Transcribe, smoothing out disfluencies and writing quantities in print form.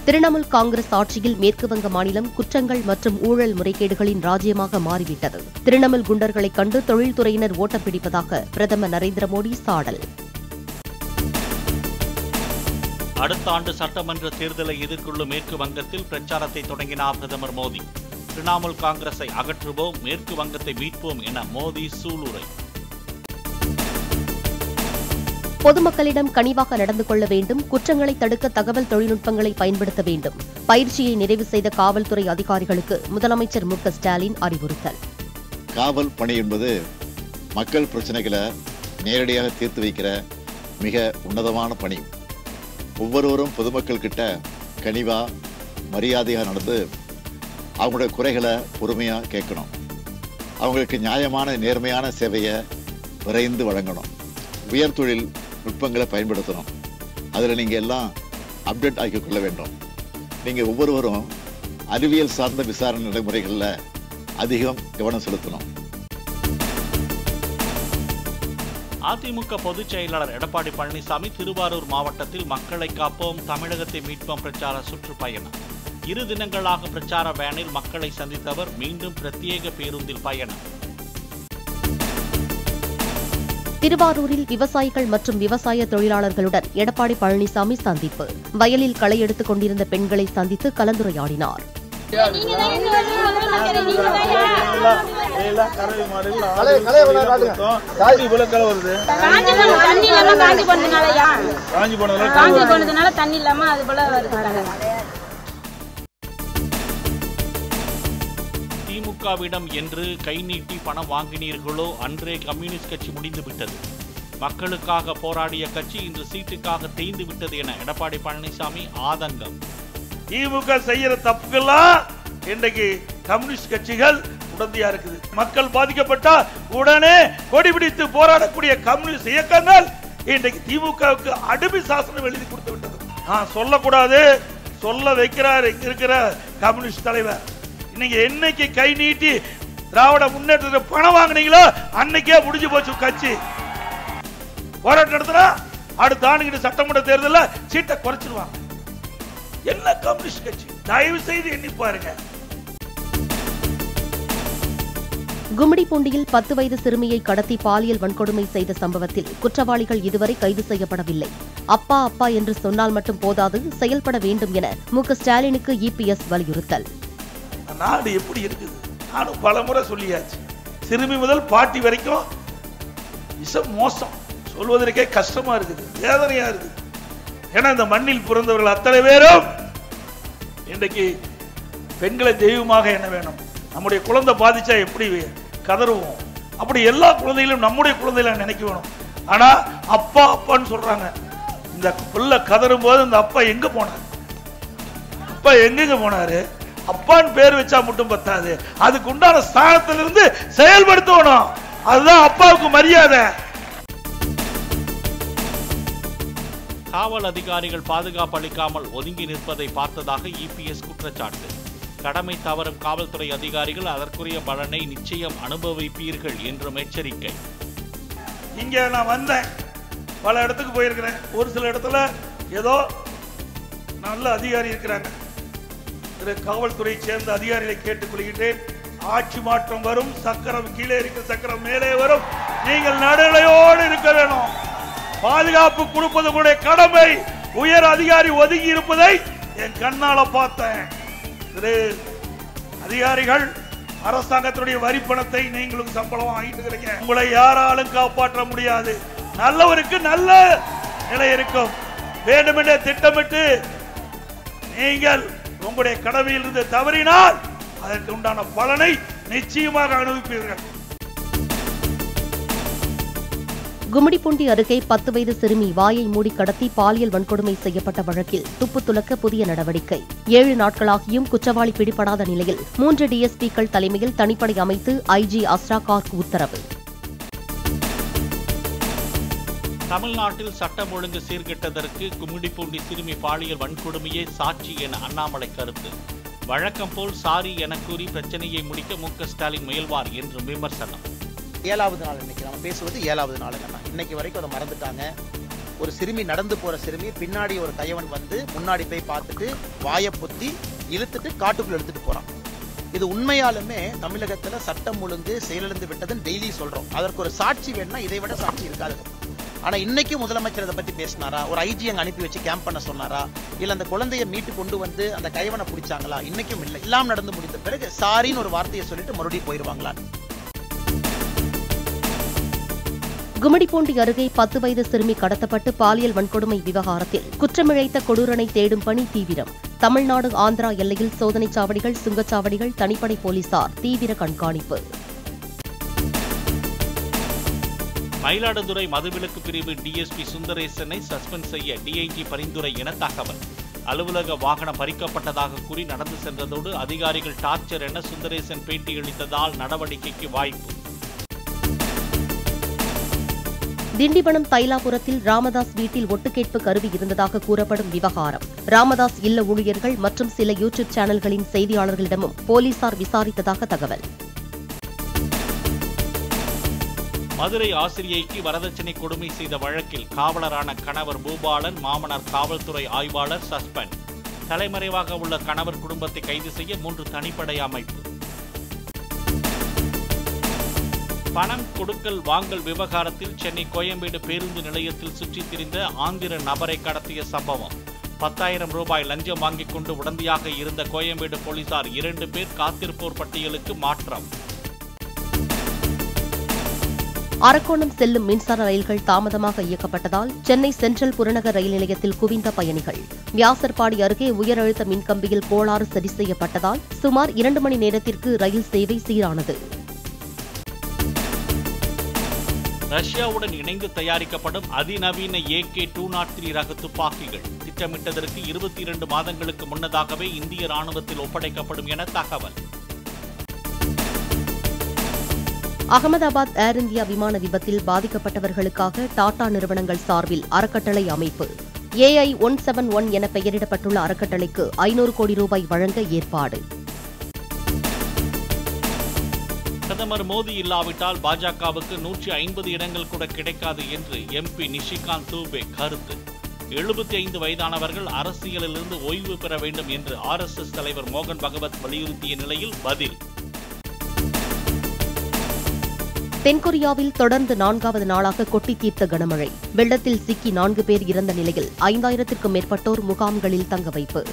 திரிணாமுல் காங்கிரஸ் ஆட்சியில் மேற்குவங்க மாநிலம் குற்றங்கள் மற்றும் ஊழல் முறைகேடுகளின் ராஜ்யமாக மாறிவிட்டது. திரிணாமுல் குண்டர்களைக் கண்டு தொழில்துறையினர் ஓட்டம் பிடிப்பதாக பிரதமர் நரேந்திர மோடி சாடல். அடுத்த ஆண்டு சட்டமன்ற தேர்தலை எதிர்கொள்ளும் மேற்கு வங்கத்தில் பிரச்சாரத்தை தொடங்கினார் பிரதமர் மோடி. திரிணாமுல் காங்கிரஸை அகற்றுவோம், மேற்கு வங்கத்தை மீட்போம் என மோடி சூளுரை. பொதுமக்களிடம் கனிவாக நடந்து கொள்ள வேண்டும், குற்றங்களை தடுக்க தகவல் தொழில்நுட்பங்களை பயன்படுத்த வேண்டும். பயிற்சியை நிறைவு செய்த காவல்துறை அதிகாரிகளுக்கு முதலமைச்சர் மு க ஸ்டாலின் அறிவுறுத்தல். காவல் பணி என்பது மக்கள் பிரச்சனைகளை நேரடியாக தீர்த்து வைக்கிற மிக உன்னதமான பணி. ஒவ்வொருவரும் பொதுமக்கள் கிட்ட கனிவா மரியாதையாக நடந்து அவங்களுடைய குறைகளை பொறுமையாக கேட்கணும். அவங்களுக்கு நியாயமான நேர்மையான சேவையை விரைந்து வழங்கணும். உயர்தொழில் நுட்பங்களை பயன்படுத்தணும். அதில் நீங்கள் எல்லாம் அப்டேட் ஆக்கிக்கொள்ள வேண்டும். நீங்கள் ஒவ்வொருவரும் அறிவியல் சார்ந்த விசாரணை நடைமுறைகளில் அதிகம் கவனம் செலுத்தணும். அதிமுக பொதுச் செயலாளர் எடப்பாடி பழனிசாமி திருவாரூர் மாவட்டத்தில் மக்களை காப்போம், தமிழகத்தை மீட்போம் பிரச்சார சுற்றுப்பயணம். 2 தினங்களாக பிரச்சார வேனில் மக்களை சந்தித்தவர் மீண்டும் பிரத்யேக பேருந்தில் பயணம். திருவாரூரில் விவசாயிகள் மற்றும் விவசாய தொழிலாளர்களுடன் எடப்பாடி பழனிசாமி சந்திப்பு. வயலில் களை எடுத்துக் கொண்டிருந்த பெண்களை சந்தித்து கலந்துரையாடினார். திமுகவிடம் என்று கை நீட்டி பணம் வாங்கினீர்களோ அன்றே கம்யூனிஸ்ட் கட்சி முடிந்துவிட்டது. மக்களுக்காக போராடிய கட்சி இன்று சீட்டுக்காக தேய்ந்து விட்டது என எடப்பாடி பழனிசாமி ஆதங்கம். திமுக செய்யற தப்புக்கெல்லாம் இன்றைக்கு கம்யூனிஸ்ட் கட்சிகள் உடந்தையா இருக்குது. மக்கள் பாதிக்கப்பட்டா உடனே கொடி பிடித்து போராடக்கூடிய கம்யூனிஸ்ட் இயக்கங்கள் இன்றைக்கு திமுகவுக்கு அடிமை சாசனம் எழுதி கொடுத்து விட்டது. சொல்லக்கூடாது, சொல்ல வைக்கிறார் இருக்கிற கம்யூனிஸ்ட் தலைவர். இன்னைக்கு என்னைக்கு கை நீட்டி திராவிட முன்னேற்றத்துக்கு பணம் வாங்கினீங்களோ அன்னைக்கே முடிஞ்சு போச்சு கட்சி. போராட்டம் நடத்தினா அடுத்த ஆண்டு சட்டமன்ற தேர்தலில் சீட்டை குறைச்சிருவாங்க. என்ன கம்யூனிஸ்ட் கட்சி? தயவு செய்து எண்ணி பாருங்க. கும்மிடிப்பூண்டியில் 10 வயது சிறுமியை கடத்தி பாலியல் வன்கொடுமை செய்த சம்பவத்தில் குற்றவாளிகள் இதுவரை கைது செய்யப்படவில்லை. அப்பா அப்பா என்று சொன்னால் மட்டும் போதாது, செயல்பட வேண்டும் என மு க ஸ்டாலினுக்கு இபிஎஸ் வலியுறுத்தல். நாடு எப்படி இருக்குது? நானும் பல முறை சொல்லியாச்சு. சிறுமி முதல் பாட்டி வரைக்கும் மோசம். சொல்வதற்கே கஷ்டமா இருக்குது, வேதனையா இருக்குது. ஏன்னா இந்த மண்ணில் பிறந்தவர்கள் அத்தனை பேரும் இன்றைக்கு பெண்களை தெய்வமாக என்ன வேணும். நம்முடைய குழந்தை பாதிச்சா எப்படி கதறுவோம், அப்படி எல்லா குழந்தைகளும் நம்முடைய குழந்தைகளை நினைக்க வேணும். ஆனா அப்பா அப்பான்னு சொல்றாங்க. இந்த பிள்ளை கதறும் போது இந்த அப்பா எங்க போனார்? அப்பா எங்க போனாரு? அப்பான்னு பேர் வச்சா மட்டும் பத்தாது, அதுக்கு உண்டான ஸ்தானத்திலிருந்து செயல்படுத்தணும். அதுதான் அப்பாவுக்கு மரியாதை. காவல் அதிகாரிகள் பாதுகாப்பு அளிக்காமல் ஒதுங்கி நிற்பதை பார்த்ததாக இபிஎஸ் குற்றச்சாட்டு. கடமை தவறும் காவல்துறை அதிகாரிகள் அதற்குரிய பலனை நிச்சயம் அனுபவிப்பீர்கள் என்றும் எச்சரிக்கை. இங்க நான் வந்தேன், பல இடத்துக்கு போயிருக்கிறேன். ஒரு சில இடத்துல ஏதோ நல்ல அதிகாரி இருக்கிறாங்க. காவல்துறையை சேர்ந்த அதிகாரிகளை கேட்டுக்கொள்கின்றேன். ஆட்சி மாற்றம் வரும், சக்கரம் கீழே இருக்கிற சக்கரம் மேலே வரும். நீங்கள் நடுநிலையோடு இருக்க வேணும். பாதுகாப்பு கொடுப்பது உங்களுடைய கடமை. உயர் அதிகாரி ஒதுங்கி இருப்பதை என் கண்ணால பார்த்தேன். அதிகாரிகள் அரசாங்கத்தினுடைய வரி பணத்தை நீங்களும் சம்பளம் வாங்கிட்டு இருக்கீங்க. உங்களை யாராலும் காப்பாற்ற முடியாது. நல்லவருக்கு நல்ல நிலை இருக்கும். வேண்டுமென்றே திட்டமிட்டு நீங்கள் உங்களுடைய கடமையில் இருந்து தவறினால் அதற்கு உண்டான பலனை நிச்சயமாக அனுபவிப்பீர்கள். கும்மிடிப்பூண்டி அருகே 10 வயது சிறுமி வாயை மூடி கடத்தி பாலியல் வன்கொடுமை செய்யப்பட்ட வழக்கில் துப்பு துலக்க புதிய நடவடிக்கை. 7 நாட்களாகியும் குற்றவாளி பிடிபடாத நிலையில் 3 டிஎஸ்பிக்கள் தலைமையில் தனிப்படை அமைத்து ஐஜி அஸ்ரா கார்க் உத்தரவு. தமிழ்நாட்டில் சட்டம் ஒழுங்கு சீர்கெட்டதற்கு கும்மிடிப்பூண்டி சிறுமி பாலியல் வன்கொடுமையே சாட்சி என அண்ணாமலை கருத்து. வழக்கம் போல் சாரி என கூறி பிரச்சனையை முடிக்க மு க ஸ்டாலின் முயல்வார் என்று விமர்சனம். 7வது நாள் இன்னைக்கு நம்ம பேசுவது 7வது நாள். இன்னைக்கு வரைக்கும் அதை மறந்துட்டாங்க. ஒரு சிறுமி நடந்து போற சிறுமி பின்னாடி ஒரு கையவன் வந்து முன்னாடி போய் பார்த்துட்டு வாயை பொத்தி இழுத்துட்டு காட்டுக்குள்ள எடுத்துட்டு போறான். இது உண்மையாலுமே தமிழகத்துல சட்டம் ஒழுங்கு செயலிழந்து விட்டதுன்னு டெய்லி சொல்றோம். அதற்கு ஒரு சாட்சி வேணும்னா இதை விட சாட்சி இருக்காது. ஆனா இன்னைக்கு முதலமைச்சர் இதை பத்தி பேசினாரா? ஒரு ஐஜி அங்க அனுப்பி வச்சு கேம்ப் பண்ண சொன்னாரா? இல்ல அந்த குழந்தையை மீட்டு கொண்டு வந்து அந்த கைவனை பிடிச்சாங்களா? இன்னைக்கும் இல்லை. எல்லாம் நடந்து முடிந்த பிறகு சாரின்னு ஒரு வார்த்தையை சொல்லிட்டு மறுபடியும் போயிருவாங்களா? கும்மிடிப்பூண்டி அருகே 10 வயது சிறுமி கடத்தப்பட்டு பாலியல் வன்கொடுமை விவகாரத்தில் குற்றமிழைத்த கொடூரனை தேடும் பணி தீவிரம். தமிழ்நாடு ஆந்திரா எல்லையில் சோதனைச் சாவடிகள், சுங்கச்சாவடிகள், தனிப்படை போலீசார் தீவிர கண்காணிப்பு. மயிலாடுதுறை மதுவிலக்கு பிரிவு டிஎஸ்பி சுந்தரேசனை சஸ்பெண்ட் செய்ய டிஐஜி பரிந்துரை என தகவல். அலுவலக வாகனம் பறிக்கப்பட்டதாக கூறி நடந்து சென்றதோடு அதிகாரிகள் டார்ச்சர் என சுந்தரேசன் பேட்டியளித்ததால் நடவடிக்கைக்கு வாய்ப்பு. திண்டிவனம் தைலாபுரத்தில் ராமதாஸ் வீட்டில் ஒட்டுக்கேட்பு கருவி இருந்ததாக கூறப்படும் விவகாரம். ராமதாஸ் இல்ல ஊழியர்கள் மற்றும் சில யூடியூப் சேனல்களின் செய்தியாளர்களிடமும் போலீசார் விசாரித்ததாக தகவல். மதுரை ஆசிரியைக்கு வரதட்சணை கொடுமை செய்த வழக்கில் காவலரான கணவர் பூபாலன், மாமனார் காவல்துறை ஆய்வாளர் சஸ்பெண்ட். தலைமறைவாக உள்ள கணவர் குடும்பத்தை கைது செய்ய 3 தனிப்படை அமைப்பு. பணம் கொடுக்கல் வாங்கல் விவகாரத்தில் சென்னை கோயம்பேடு பேருந்து நிலையத்தில் சுற்றித் திரிந்த ஆந்திர நபரை கடத்திய சம்பவம். 10,000 ரூபாய் லஞ்சம் வாங்கிக் கொண்டு உடந்தையாக இருந்த கோயம்பேடு போலீசார் 2 பேர் காத்திருப்போர் பட்டியலுக்கு மாற்றம். அரக்கோணம் செல்லும் மின்சார ரயில்கள் தாமதமாக இயக்கப்பட்டதால் சென்னை சென்ட்ரல் புறநகர் ரயில் நிலையத்தில் குவிந்த பயணிகள். வியாசர்பாடி அருகே உயரழுத்த மின்கம்பியில் கோளாறு சரி செய்யப்பட்டதால் சுமார் 2 மணி நேரத்திற்கு ரயில் சேவை சீரானது. ரஷ்யாவுடன் இணைந்து தயாரிக்கப்படும் அதிநவீன AK-203 ரக துப்பாக்கிகள் திட்டமிட்டதற்கு 22 மாதங்களுக்கு முன்னதாகவே இந்திய ராணுவத்தில் ஒப்படைக்கப்படும் என தகவல். அகமதாபாத் ஏர் இந்தியா விமான விபத்தில் பாதிக்கப்பட்டவர்களுக்காக டாடா நிறுவனங்கள் சார்பில் அறக்கட்டளை அமைப்பு. AI-171 என பெயரிடப்பட்டுள்ள அறக்கட்டளைக்கு 500 கோடி ரூபாய் வழங்க ஏற்பாடு. பிரதமர் மோடி இல்லாவிட்டால் பாஜகவுக்கு 150 இடங்கள் கூட கிடைக்காது என்று MP நிஷிகாந்த் தூபே கருத்து. 75 வயதானவர்கள் அரசியலிலிருந்து ஓய்வு பெற வேண்டும் என்று RSS தலைவர் மோகன் பகவத் வலியுறுத்திய நிலையில் பதில். தென்கொரியாவில் தொடர்ந்து 4வது நாளாக கொட்டி தீர்த்த கனமழை. வெள்ளத்தில் சிக்கி 4 பேர் இறந்த நிலையில் 5000த்திற்கும் மேற்பட்டோர் முகாம்களில் தங்க வைப்பு.